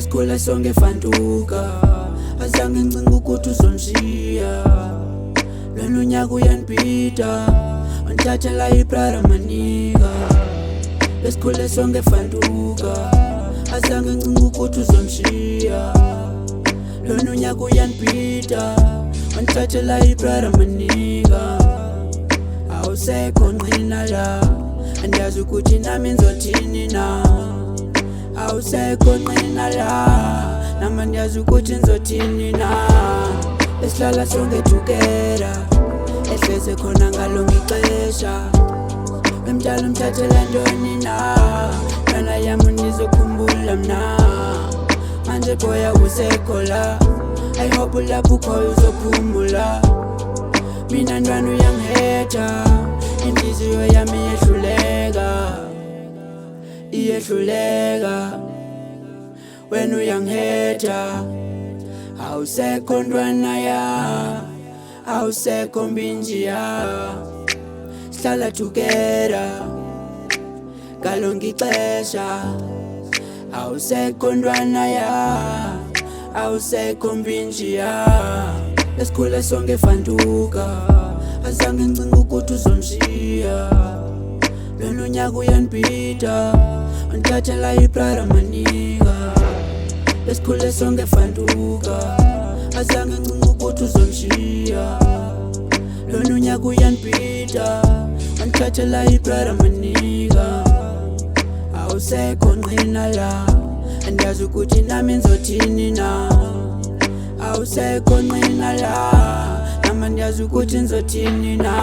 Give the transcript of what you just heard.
esikhule sonke fantuka, azange ngicinga ukuthi uzongishiya. Lona unyaka uyanibhida, wangithathela ibrara manika. Esikhule sonke fantuka, azange ngicinga ukuthi uzongishiya. Lona unyaka uyanibhida, wangithathela ibrara manika. Awusekho nqina la, andiyazi ukuthi nami ngizothini na. Awusekho nqina la, nami andiyazi ukuthi ngizothini na. Esihlala sonke together, ehleze khona ngalonke ixesha. Emdala umthathela ntoni na, lana yami nizokhumbula mna. Manje boy awusekho la, I hope lapho ukhoyo uzophumula. Mina ntwana uyangihetha, inhliziyo yami iyehluleka. Wena uyangihetha, awusekho ntwana ya, awusekho mbinji ya. Sihlala together ngalonke ixesha. Awusekho ntwana ya, awusekho mbinji ya. Esikhule sonke fantuka, azange ngicinga ukuthi uzongishiya. Lona unyaka uyanibhida, wangithathela ibrara manika. Esikhule sonke fantuka, azange ngicinga ukuthi uzongishiya. Lona unyaka uyanibhida, wangithathela ibrara manika. Awusekho nqina la, andiyazi ukuthi nami ngizothini na. Awusekho nqina la, nami andiyazi ukuthi ngizothini na.